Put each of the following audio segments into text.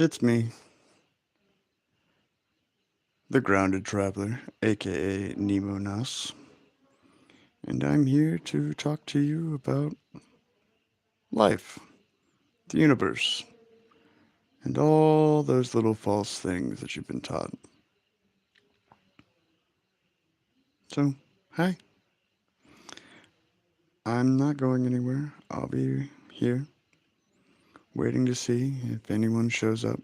It's me, the Grounded Traveler, aka Nemo Nas, and I'm here to talk to you about life, the universe, and all those little false things that you've been taught. So, hi, I'm not going anywhere. I'll be here, waiting to see if anyone shows up.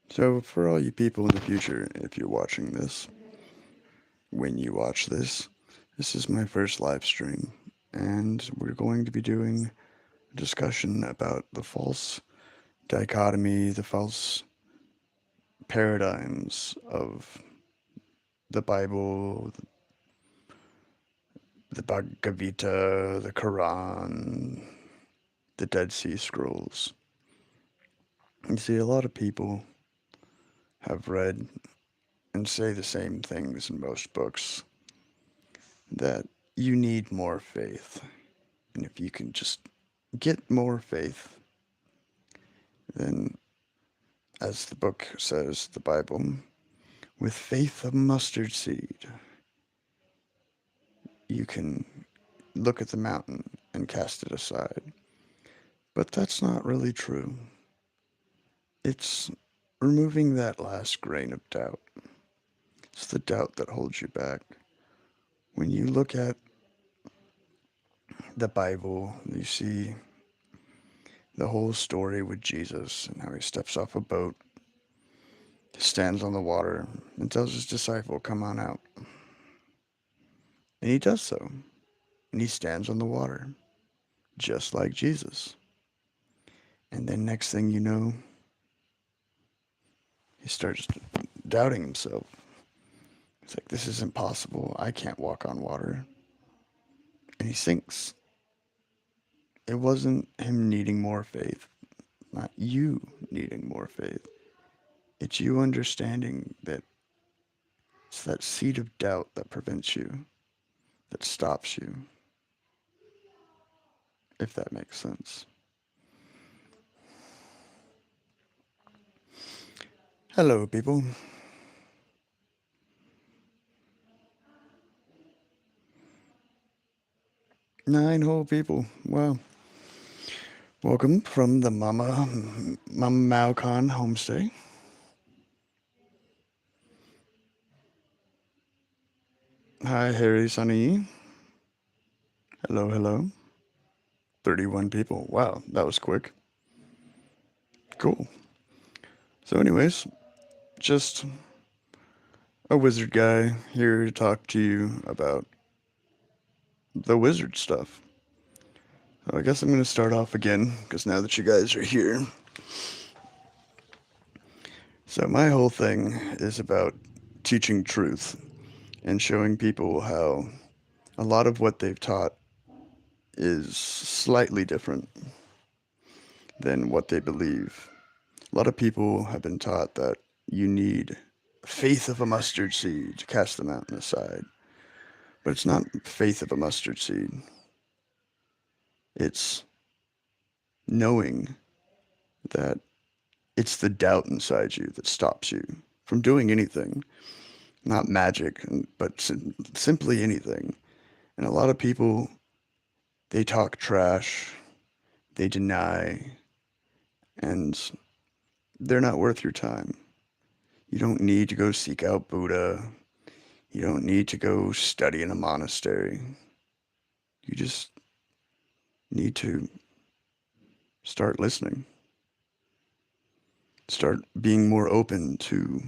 So, for all you people in the future, if you're watching this, when you watch this, this is my first live stream, and we're going to be doing a discussion about the false dichotomy, the false paradigms of the Bible, the Bhagavad Gita, the Quran, the Dead Sea Scrolls. You see, a lot of people have read and say the same things in most books that you need more faith. And if you can just get more faith, then, as the book says, the Bible, with faith of mustard seed, you can look at the mountain and cast it aside. But that's not really true. It's removing that last grain of doubt. It's the doubt that holds you back. When you look at the Bible, you see the whole story with Jesus and how he steps off a boat, stands on the water, and tells his disciple, "Come on out." And he does so. And he stands on the water, just like Jesus. And then next thing you know, he starts doubting himself. It's like, this is impossible. I can't walk on water. And he sinks. It wasn't him needing more faith, not you needing more faith. It's you understanding that it's that seed of doubt that prevents you, that stops you, if that makes sense. Hello, people. 9 whole people. Wow. Welcome from the Mama Malcon homestay. Hi, Harry, Sunny. Hello, hello. 31 people. Wow, that was quick. Cool. So, anyways, just a wizard guy here to talk to you about the wizard stuff. So, I guess I'm going to start off again because now that you guys are here. So, my whole thing is about teaching truth and showing people how a lot of what they've taught is slightly different than what they believe. A lot of people have been taught that you need faith of a mustard seed to cast the mountain aside. But it's not faith of a mustard seed. It's knowing that it's the doubt inside you that stops you from doing anything. Not magic, but simply anything. And a lot of people, they talk trash, they deny, and they're not worth your time. You don't need to go seek out Buddha. You don't need to go study in a monastery. You just need to start listening. Start being more open to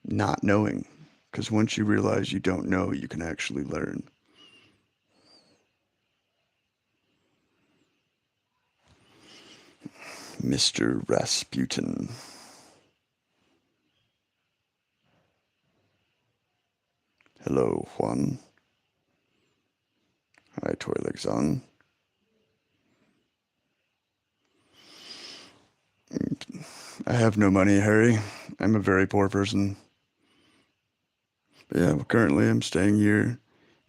not knowing. Because once you realize you don't know, you can actually learn. Mr. Rasputin. Hello, Juan. Hi, Toy Legs On. I have no money, Harry. I'm a very poor person. But yeah, currently I'm staying here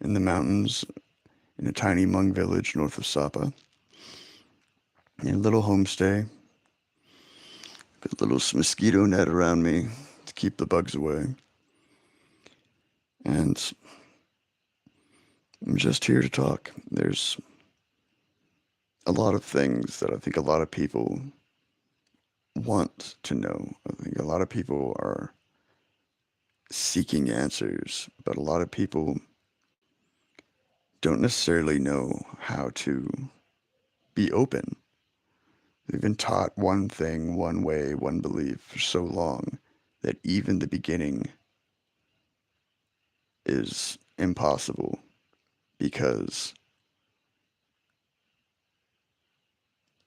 in the mountains in a tiny Hmong village north of Sapa. In a little homestay. Got a little mosquito net around me to keep the bugs away. And I'm just here to talk. There's a lot of things that I think a lot of people want to know. I think a lot of people are seeking answers, but a lot of people don't necessarily know how to be open. They've been taught one thing, one way, one belief for so long that even the beginning is impossible because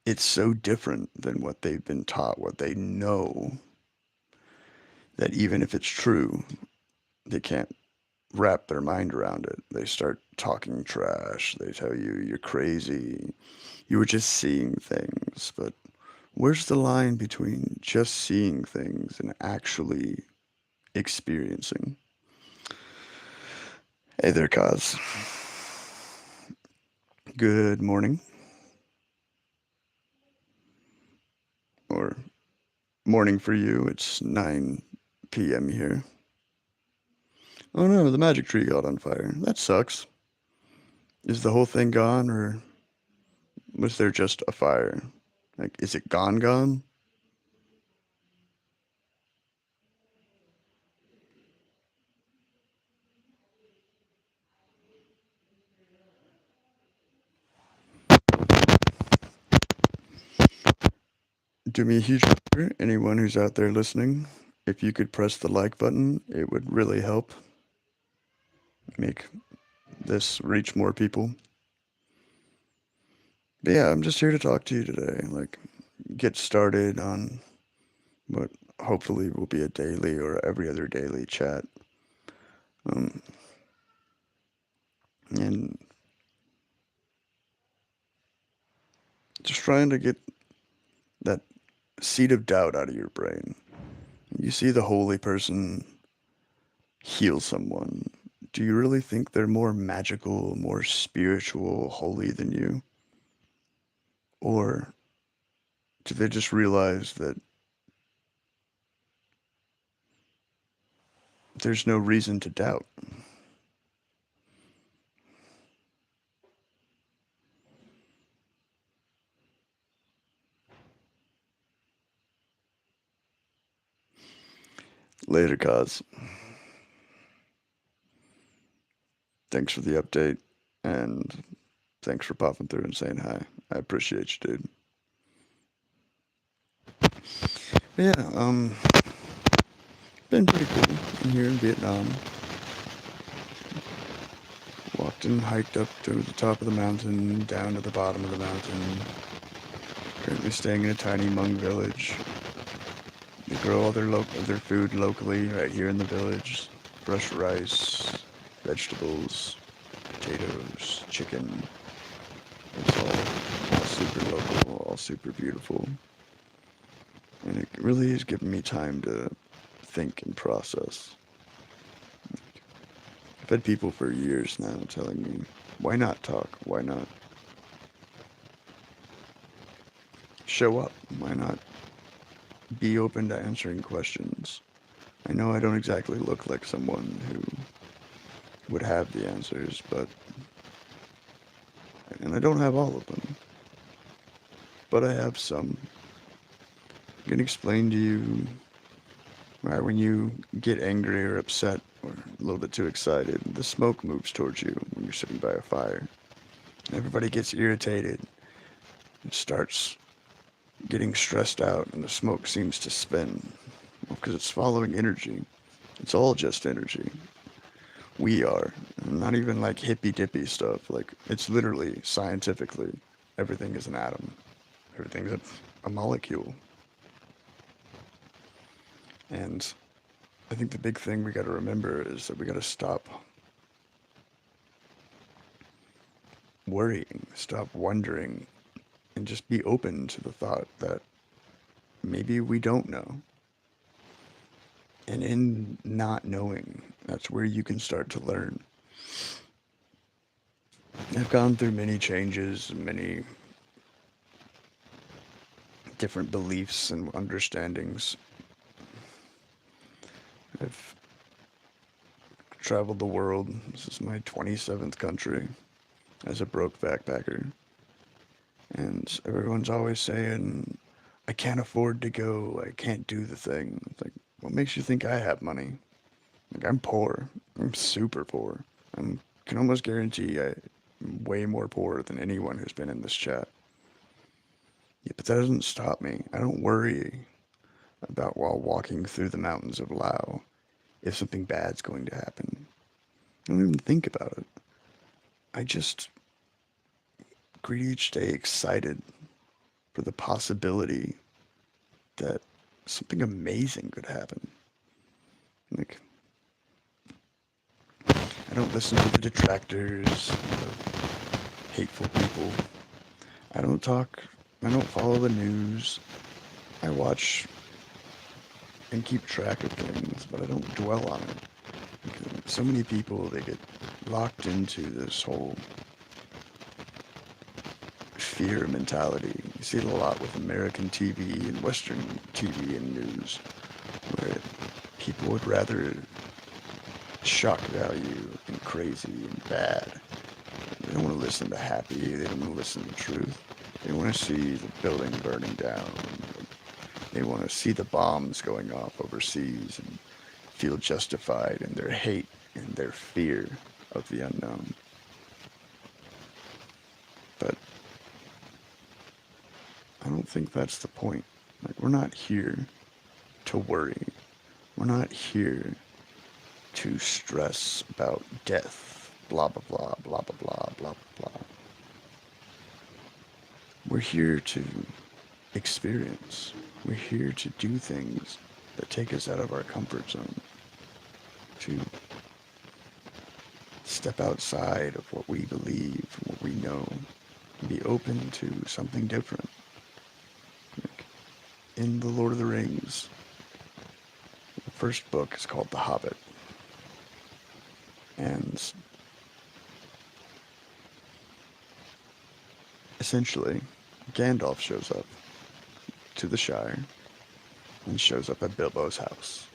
it's so different than what they've been taught, what they know, that even if it's true, they can't wrap their mind around it. They start talking trash. They tell you you're crazy. You were just seeing things. But where's the line between just seeing things and actually experiencing? Hey there, Kaz. Good morning. Or morning for you. It's 9 p.m. here. Oh no, the magic tree got on fire. That sucks. Is the whole thing gone, or was there just a fire? Like, is it gone? Do me a huge favor, anyone who's out there listening. If you could press the like button, it would really help make this reach more people. But yeah, I'm just here to talk to you today. Like, get started on what hopefully will be a daily or every other daily chat. Um, and just trying to get that seed of doubt out of your brain. You see the holy person heal someone. Do you really think they're more magical, more spiritual, holy than you? Or do they just realize that there's no reason to doubt? Later, cause. Thanks for the update, and thanks for popping through and saying hi. I appreciate you, dude. But yeah, been pretty cool in here in Vietnam. Walked and hiked up to the top of the mountain, down to the bottom of the mountain. Currently staying in a tiny Hmong village. They grow all their food locally right here in the village. Fresh rice, vegetables, potatoes, chicken. It's all super local, all super beautiful. And it really is giving me time to think and process. I've had people for years now telling me, why not talk? Why not show up? Why not be open to answering questions? I know I don't exactly look like someone who would have the answers, and I don't have all of them, but I have some. I can explain to you why when you get angry or upset or a little bit too excited, the smoke moves towards you when you're sitting by a fire. Everybody gets irritated and starts getting stressed out, and the smoke seems to spin because it's following energy. It's all just energy. We are. Not even like hippy dippy stuff. Like, it's literally scientifically everything is an atom, everything's a molecule. And I think the big thing we got to remember is that we got to stop worrying, stop wondering, and just be open to the thought that maybe we don't know. And in not knowing, that's where you can start to learn. I've gone through many changes, many different beliefs and understandings. I've traveled the world. This is my 27th country as a broke backpacker. And everyone's always saying, I can't afford to go. I can't do the thing. It's like, what makes you think I have money? Like, I'm poor. I'm super poor. I can almost guarantee I'm way more poor than anyone who's been in this chat. Yeah, but that doesn't stop me. I don't worry about while walking through the mountains of Lao if something bad's going to happen. I don't even think about it. I just greet each day excited for the possibility that something amazing could happen. Like, I don't listen to the detractors, the hateful people. I don't talk, I don't follow the news. I watch and keep track of things, but I don't dwell on it. Because so many people, they get locked into this whole fear mentality. You see it a lot with American TV and Western TV and news, where people would rather shock value and crazy and bad. They don't want to listen to happy. They don't want to listen to truth. They want to see the building burning down. They want to see the bombs going off overseas and feel justified in their hate and their fear of the unknown. But I don't think that's the point. Like, we're not here to worry. We're not here to stress about death, blah, blah, blah, blah, blah, blah, blah, blah. We're here to experience. We're here to do things that take us out of our comfort zone, to step outside of what we believe, what we know, and be open to something different. Like in The Lord of the Rings, the first book is called The Hobbit. And essentially, Gandalf shows up to the Shire and shows up at Bilbo's house.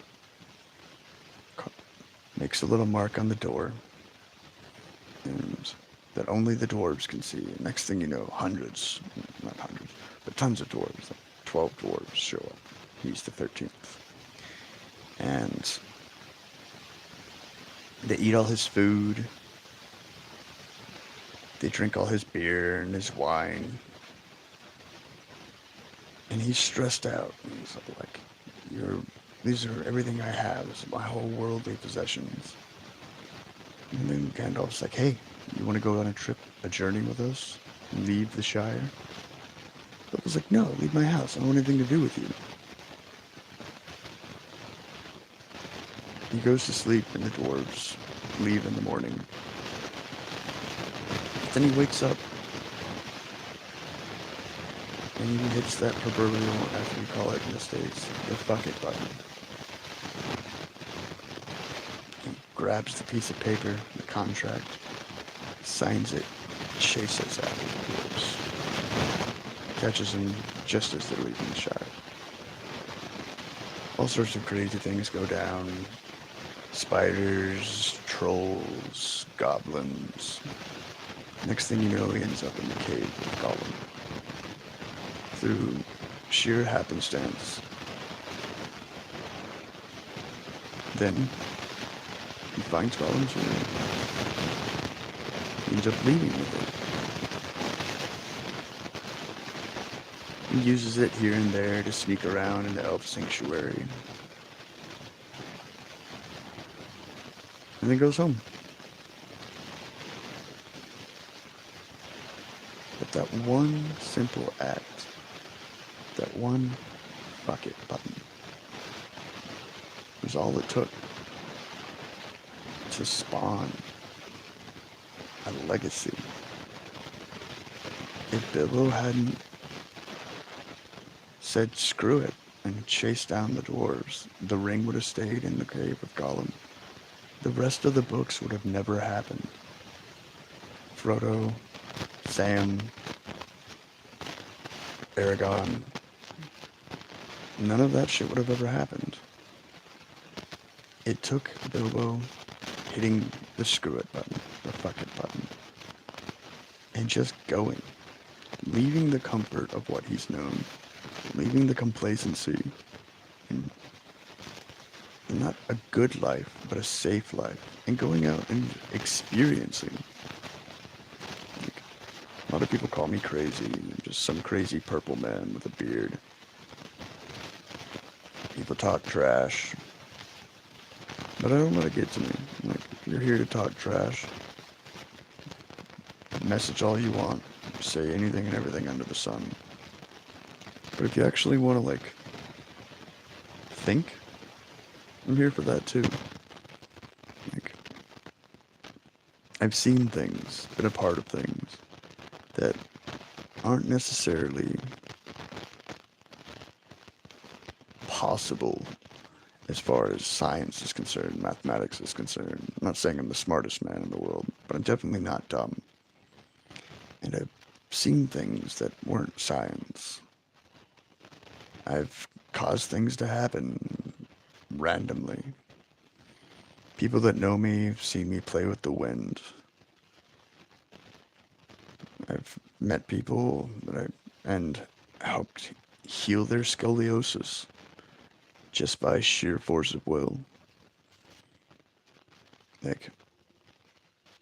Makes a little mark on the door, and that only the dwarves can see. And next thing you know, hundreds, not hundreds, but tons of dwarves, like 12 dwarves show up. He's the 13th. And they eat all his food. They drink all his beer and his wine. And he's stressed out. And he's like, these are everything I have. It's my whole worldly possessions. And then Gandalf's like, hey, you want to go on a trip, a journey with us? And leave the Shire? Bilbo's like, no, leave my house. I don't want anything to do with you. He goes to sleep and the dwarves leave in the morning. But then he wakes up and he hits that proverbial, as we call it in the States, the fuck it button. He grabs the piece of paper, the contract, signs it, chases after the dwarves. Catches them just as they're leaving the Shire. All sorts of crazy things go down. Spiders, trolls, goblins. Next thing you know, he ends up in the cave with Gollum. Through sheer happenstance. Then, he finds Gollum's ring. He ends up leaving with it. He uses it here and there to sneak around in the elf sanctuary. And then goes home. But that one simple act, that one fuck it button, was all it took to spawn a legacy. If Bilbo hadn't said screw it, and chased down the dwarves, the ring would have stayed in the cave of Gollum. The rest of the books would have never happened. Frodo, Sam, Aragorn, none of that shit would have ever happened. It took Bilbo hitting the screw it button, the fuck it button, and just going, leaving the comfort of what he's known, leaving the complacency, and not a good life, but a safe life, and going out and experiencing. Like, a lot of people call me crazy, just some crazy purple man with a beard. People talk trash, but I don't let it get to me. Like, if you're here to talk trash, message all you want, say anything and everything under the sun. But if you actually want to, like, think, I'm here for that too. Like, I've seen things, been a part of things that aren't necessarily possible as far as science is concerned, mathematics is concerned. I'm not saying I'm the smartest man in the world, but I'm definitely not dumb. And I've seen things that weren't science. I've caused things to happen randomly. People that know me have seen me play with the wind. I've met people that and helped heal their scoliosis just by sheer force of will. Like,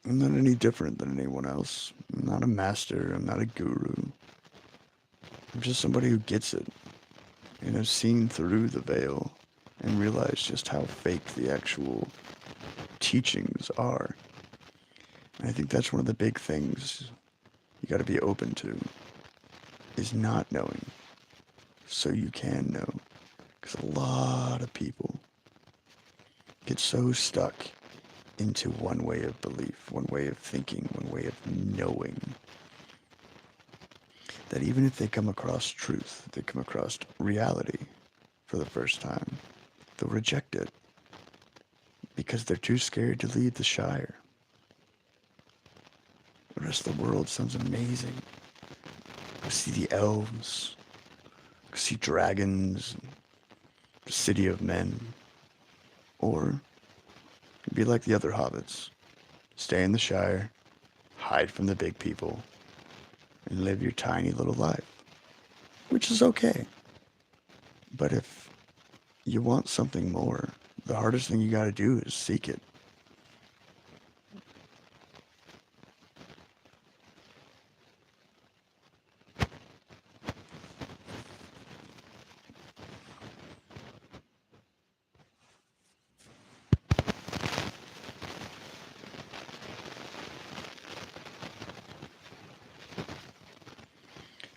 I'm not any different than anyone else. I'm not a master. I'm not a guru. I'm just somebody who gets it and has seen through the veil and realized just how fake the actual teachings are. And I think that's one of the big things you got to be open to is not knowing so you can know. Because a lot of people get so stuck into one way of belief, one way of thinking, one way of knowing, that even if they come across truth, they come across reality for the first time, they'll reject it because they're too scared to leave the Shire. The rest of the world sounds amazing. Go see the elves, go see dragons, the city of men, or be like the other hobbits. Stay in the Shire, hide from the big people, and live your tiny little life, which is okay. But if you want something more, the hardest thing you gotta do is seek it.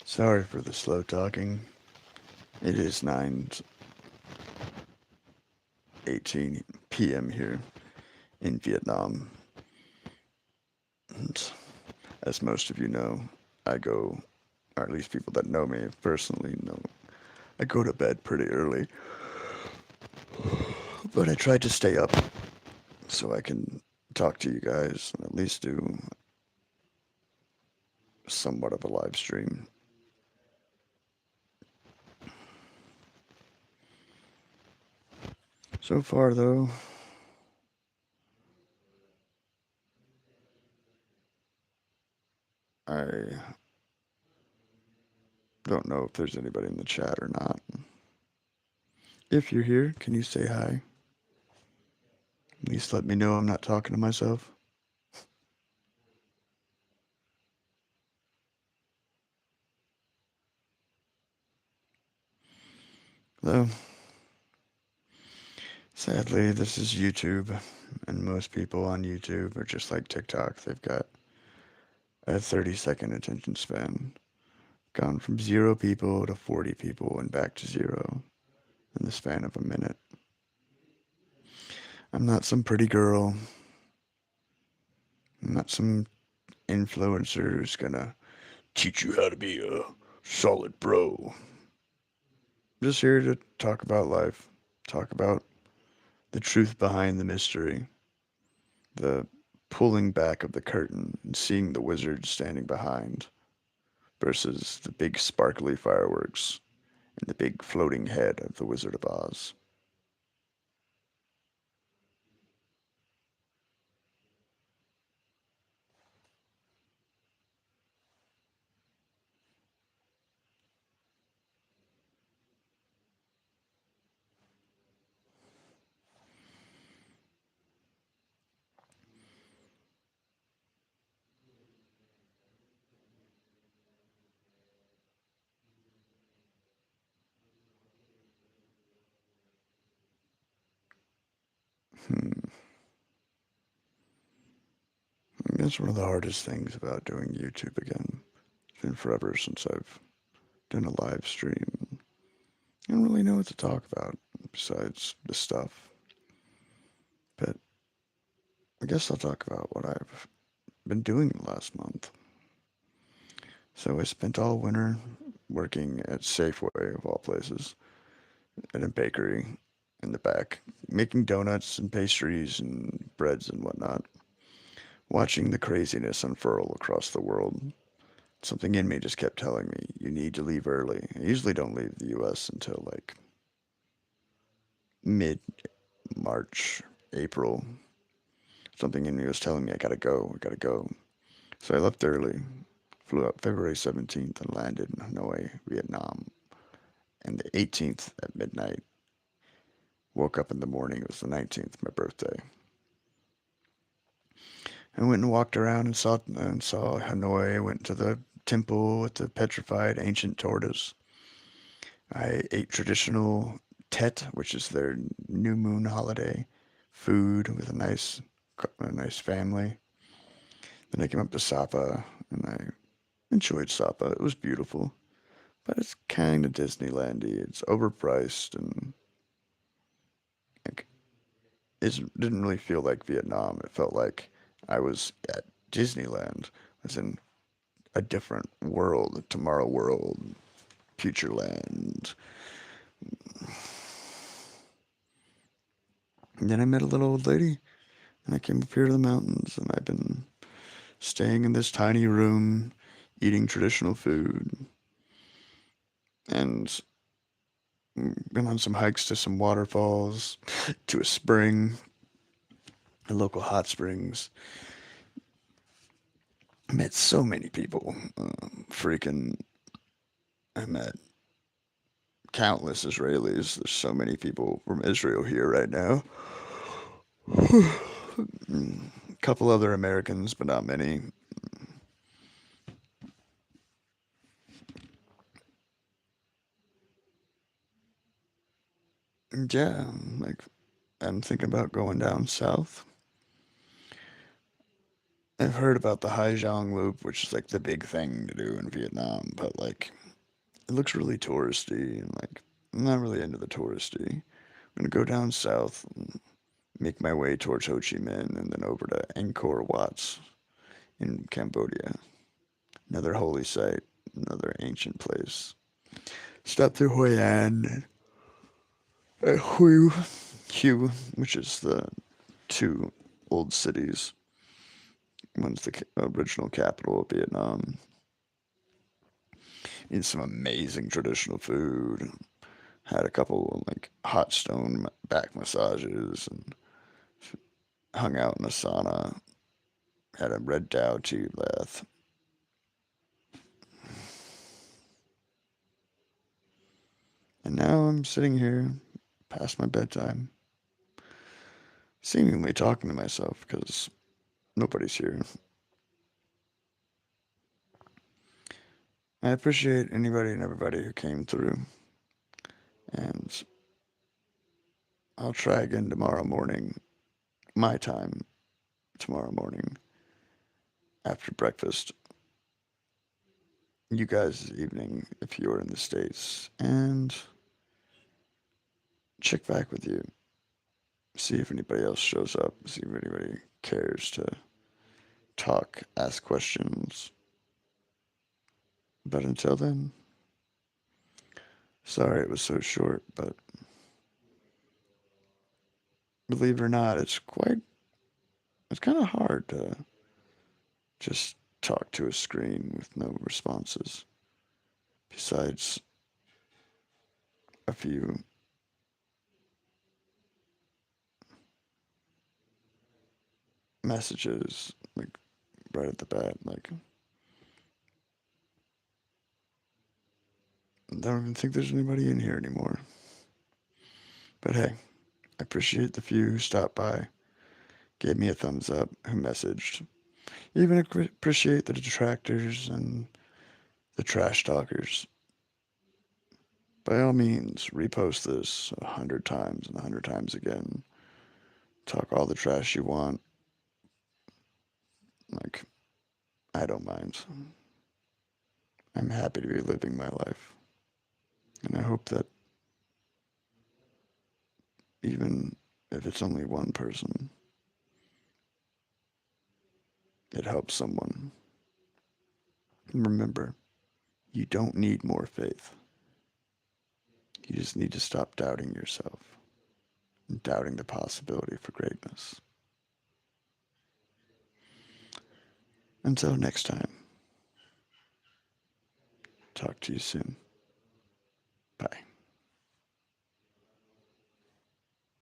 Sorry for the slow talking. It is 9:18 p.m. here in Vietnam. And as most of you know, I go, or at least people that know me personally know, I go to bed pretty early. But I tried to stay up so I can talk to you guys and at least do somewhat of a live stream. So far, though, I don't know if there's anybody in the chat or not. If you're here, can you say hi? At least let me know I'm not talking to myself. Though, sadly, this is YouTube, and most people on YouTube are just like TikTok. They've got a 30-second attention span. Gone from 0 people to 40 people and back to 0 in the span of a minute. I'm not some pretty girl. I'm not some influencer who's gonna teach you how to be a solid bro. just here to talk about life, talk about the truth behind the mystery, the pulling back of the curtain and seeing the wizard standing behind versus the big sparkly fireworks and the big floating head of the Wizard of Oz. Hmm. That's one of the hardest things about doing YouTube again. It's been forever since I've done a live stream. I don't really know what to talk about besides the stuff. But I guess I'll talk about what I've been doing the last month. So I spent all winter working at Safeway, of all places, at a bakery in the back, making donuts and pastries and breads and whatnot, watching the craziness unfurl across the world. Something in me just kept telling me, you need to leave early. I usually don't leave the US until like mid March, April. Something in me was telling me, I gotta go. So I left early, flew out February 17th and landed in Hanoi, Vietnam. And the 18th at midnight, woke up in the morning, it was the 19th, my birthday. I went and walked around and saw Hanoi. I went to the temple with the petrified ancient tortoise. I ate traditional Tet, which is their new moon holiday food with a nice family. Then I came up to Sapa and I enjoyed Sapa. It was beautiful, but it's kind of Disneylandy. It's overpriced and like, it didn't really feel like Vietnam. It felt like I was at Disneyland. I was in a different world, Tomorrow World, Futureland. And then I met a little old lady, and I came up here to the mountains, and I've been staying in this tiny room, eating traditional food, and been on some hikes to some waterfalls, to a spring, a local hot springs. I met so many people. Freaking, I met countless Israelis. There's so many people from Israel here right now. A couple other Americans, but not many. Yeah, like I'm thinking about going down south. I've heard about the Haijiang Loop, which is like the big thing to do in Vietnam, but like it looks really touristy and like I'm not really into the touristy. I'm gonna go down south and make my way towards Ho Chi Minh and then over to Angkor Wat in Cambodia. Another holy site, another ancient place. Stop through Hoi An, Hue, Hue, which is the two old cities. One's the original capital of Vietnam. Eat some amazing traditional food. Had a couple like hot stone back massages and hung out in a sauna. Had a red Tao tea bath. And now I'm sitting here past my bedtime, seemingly talking to myself because nobody's here. I appreciate anybody and everybody who came through, and I'll try again tomorrow morning, my time, tomorrow morning, after breakfast. You guys' evening if you're in the States, and check back with you. See if anybody else shows up, see if anybody cares to talk, ask questions. But until then, Sorry it was so short, but believe it or not, it's kind of hard to just talk to a screen with no responses, besides a few messages, like right at the bat. Like, I don't even think there's anybody in here anymore. But hey, I appreciate the few who stopped by, gave me a thumbs up, who messaged. Even appreciate the detractors and the trash talkers. By all means, repost this 100 times and 100 times again. Talk all the trash you want. Like, I don't mind. I'm happy to be living my life. And I hope that even if it's only one person, it helps someone. And remember, you don't need more faith. You just need to stop doubting yourself and doubting the possibility for greatness. Until next time, talk to you soon. Bye.